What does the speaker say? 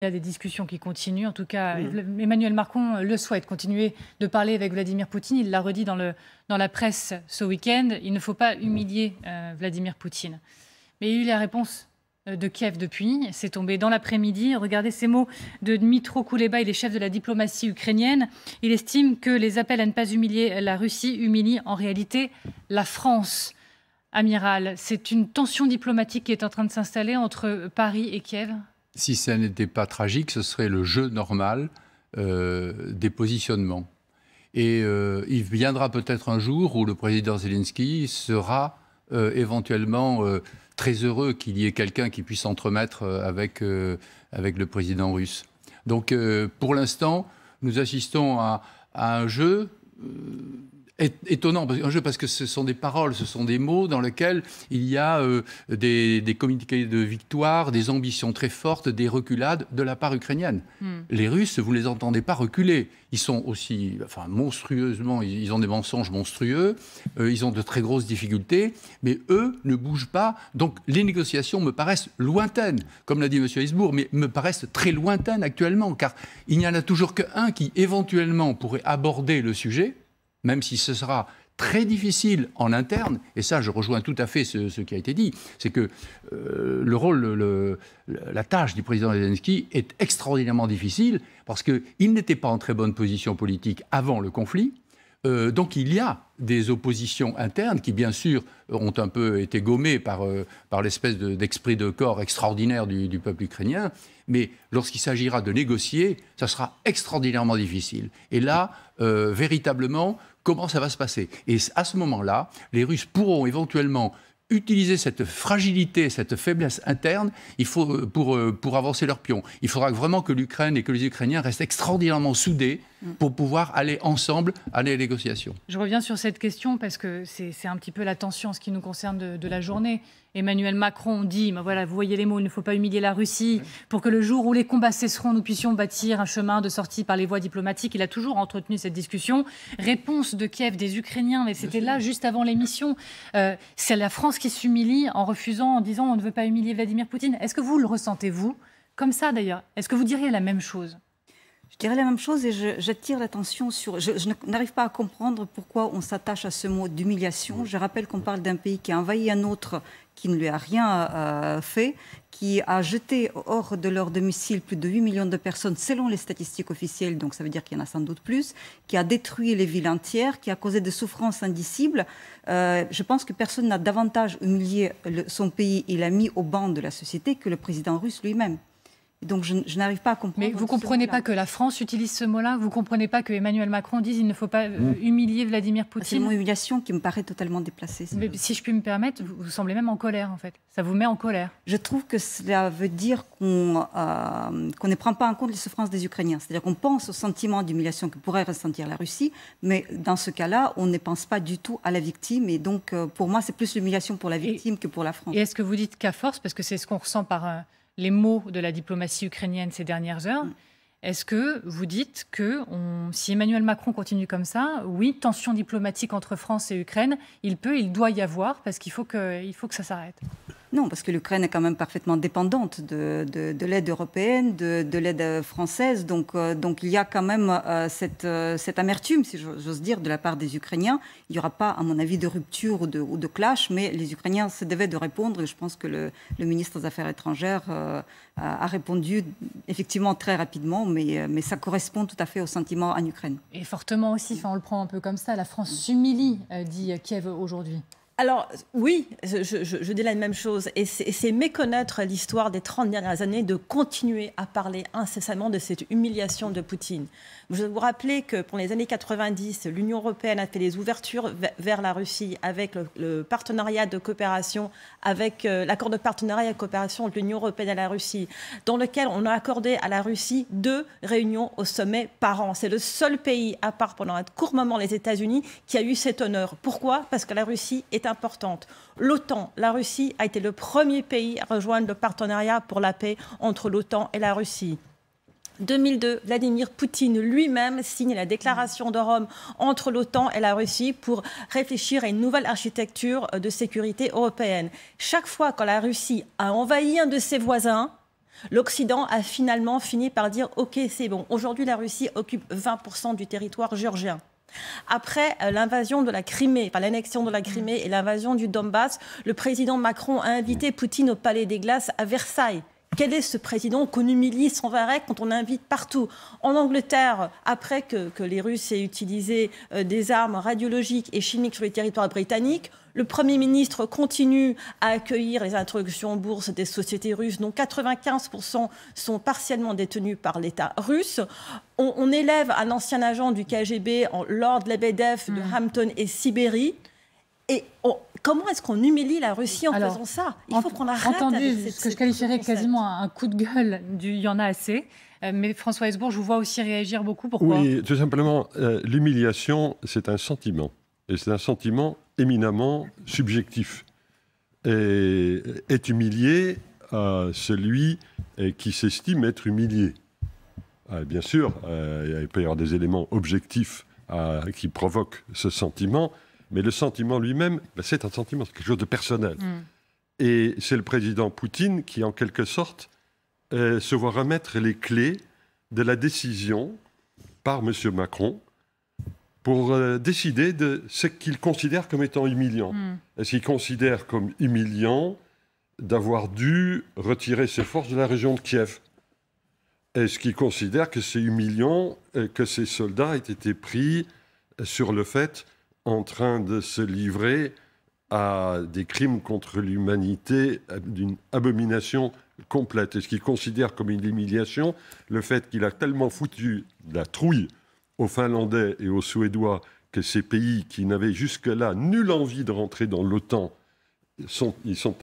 Il y a des discussions qui continuent. En tout cas, Emmanuel Macron le souhaite, continuer de parler avec Vladimir Poutine. Il l'a redit dans la presse ce week-end. Il ne faut pas humilier Vladimir Poutine. Mais il y a eu la réponse de Kiev depuis. C'est tombé dans l'après-midi. Regardez ces mots de Dmytro Kuleba, il est chef de la diplomatie ukrainienne. Il estime que les appels à ne pas humilier la Russie humilient en réalité la France. Amiral, c'est une tension diplomatique qui est en train de s'installer entre Paris et Kiev? Si ça n'était pas tragique, ce serait le jeu normal des positionnements. Et il viendra peut-être un jour où le président Zelensky sera éventuellement très heureux qu'il y ait quelqu'un qui puisse s'entremettre avec le président russe. Donc pour l'instant, nous assistons à un jeu étonnant, un jeu parce que ce sont des paroles, ce sont des mots dans lesquels il y a des communiqués de victoire, des ambitions très fortes, des reculades de la part ukrainienne. Les Russes, vous ne les entendez pas reculer. Ils sont aussi, enfin, monstrueusement, ils ont des mensonges monstrueux, ils ont de très grosses difficultés, mais eux ne bougent pas. Donc les négociations me paraissent lointaines, comme l'a dit M. Hesbourg, mais me paraissent très lointaines actuellement, car il n'y en a toujours qu'un qui éventuellement pourrait aborder le sujet, même si ce sera très difficile en interne, et ça je rejoins tout à fait ce qui a été dit, c'est que le rôle, la tâche du président Zelensky est extraordinairement difficile, parce qu'il n'était pas en très bonne position politique avant le conflit, donc il y a des oppositions internes qui bien sûr ont un peu été gommées par l'espèce d'esprit de corps extraordinaire du peuple ukrainien, mais lorsqu'il s'agira de négocier, ça sera extraordinairement difficile. Et là, véritablement, comment ça va se passer? Et à ce moment-là, les Russes pourront éventuellement utiliser cette fragilité, cette faiblesse interne pour avancer leur pion. Il faudra vraiment que l'Ukraine et que les Ukrainiens restent extraordinairement soudés pour pouvoir aller ensemble à la négociation. Je reviens sur cette question parce que c'est un petit peu la tension en ce qui nous concerne de la journée. Emmanuel Macron dit, ben voilà, vous voyez les mots, il ne faut pas humilier la Russie pour que le jour où les combats cesseront, nous puissions bâtir un chemin de sortie par les voies diplomatiques. Il a toujours entretenu cette discussion. Réponse de Kiev, des Ukrainiens, mais c'était là juste avant l'émission. C'est la France qui s'humilie en refusant, en disant on ne veut pas humilier Vladimir Poutine. Est-ce que vous le ressentez, vous, comme ça d'ailleurs? Est-ce que vous diriez la même chose? Je dirais la même chose et j'attire l'attention sur... Je n'arrive pas à comprendre pourquoi on s'attache à ce mot d'humiliation. Je rappelle qu'on parle d'un pays qui a envahi un autre qui ne lui a rien fait, qui a jeté hors de leur domicile plus de 8 millions de personnes selon les statistiques officielles, donc ça veut dire qu'il y en a sans doute plus, qui a détruit les villes entières, qui a causé des souffrances indicibles. Je pense que personne n'a davantage humilié son pays et l'a mis au banc de la société que le président russe lui-même. Donc je n'arrive pas à comprendre. Mais vous ne comprenez pas que la France utilise ce mot-là? Vous ne comprenez pas que Emmanuel Macron dise qu'il ne faut pas humilier Vladimir Poutine? C'est le mot humiliation qui me paraît totalement déplacé. Mais si je puis me permettre, vous semblez même en colère en fait. Ça vous met en colère? Je trouve que cela veut dire qu'on ne prend pas en compte les souffrances des Ukrainiens. C'est-à-dire qu'on pense au sentiment d'humiliation que pourrait ressentir la Russie, mais dans ce cas-là, on ne pense pas du tout à la victime. Et donc pour moi, c'est plus l'humiliation pour la victime que pour la France. Et est-ce que vous dites qu'à force, parce que c'est ce qu'on ressent par... les mots de la diplomatie ukrainienne ces dernières heures, est-ce que vous dites que si Emmanuel Macron continue comme ça, oui, tension diplomatique entre France et Ukraine, il doit y avoir, parce qu'il faut que ça s'arrête? Non, parce que l'Ukraine est quand même parfaitement dépendante de l'aide européenne, de l'aide française. Donc il y a quand même cette amertume, si j'ose dire, de la part des Ukrainiens. Il n'y aura pas, à mon avis, de rupture ou de clash, mais les Ukrainiens se devaient de répondre. Et je pense que le ministre des Affaires étrangères a répondu effectivement très rapidement, mais ça correspond tout à fait au sentiment en Ukraine. Et fortement aussi, enfin, on le prend un peu comme ça, la France s'humilie, dit Kiev aujourd'hui. Alors oui, je dis la même chose, et c'est méconnaître l'histoire des 30 dernières années de continuer à parler incessamment de cette humiliation de Poutine. Je vais vous rappeler que pour les années 90, l'Union européenne a fait des ouvertures vers la Russie avec le partenariat de coopération, avec l'accord de partenariat et de coopération entre l'Union européenne et la Russie, dans lequel on a accordé à la Russie 2 réunions au sommet par an. C'est le seul pays, à part pendant un court moment les États-Unis, qui a eu cet honneur. Pourquoi? Parce que la Russie est importante. L'OTAN, la Russie a été le premier pays à rejoindre le partenariat pour la paix entre l'OTAN et la Russie. 2002, Vladimir Poutine lui-même signe la déclaration de Rome entre l'OTAN et la Russie pour réfléchir à une nouvelle architecture de sécurité européenne. Chaque fois que la Russie a envahi un de ses voisins, L'Occident a finalement fini par dire « Ok, c'est bon, aujourd'hui la Russie occupe 20% du territoire géorgien ». Après l'invasion de la Crimée, enfin l'annexion de la Crimée et l'invasion du Donbass, le président Macron a invité Poutine au Palais des Glaces à Versailles. Quel est ce président qu'on humilie sans arrêt quand on invite partout? En Angleterre, après que les Russes aient utilisé des armes radiologiques et chimiques sur les territoires britanniques, le Premier ministre continue à accueillir les introductions en bourse des sociétés russes, dont 95% sont partiellement détenues par l'État russe. On élève un ancien agent du KGB, Lord Lebedev de Hampton et Sibérie. Et comment est-ce qu'on humilie la Russie en faisant ça? Il faut qu'on arrête. Entendez ce que je qualifierais quasiment un coup de gueule du « il y en a assez ». Mais François Hesbourg, je vous vois aussi réagir beaucoup. Pourquoi? Oui, tout simplement, l'humiliation, c'est un sentiment. Et c'est un sentiment éminemment subjectif. Et est humilié celui qui s'estime être humilié. Bien sûr, il peut y avoir des éléments objectifs qui provoquent ce sentiment, mais le sentiment lui-même, c'est un sentiment, c'est quelque chose de personnel. Et c'est le président Poutine qui, en quelque sorte, se voit remettre les clés de la décision par M. Macron pour décider de ce qu'il considère comme étant humiliant. Est-ce qu'il considère comme humiliant d'avoir dû retirer ses forces de la région de Kiev? Est-ce qu'il considère que c'est humiliant que ses soldats aient été pris sur le fait en train de se livrer à des crimes contre l'humanité d'une abomination complète? Est-ce qu'il considère comme une humiliation le fait qu'il a tellement foutu la trouille aux Finlandais et aux Suédois que ces pays qui n'avaient jusque-là nulle envie de rentrer dans l'OTAN, ils sont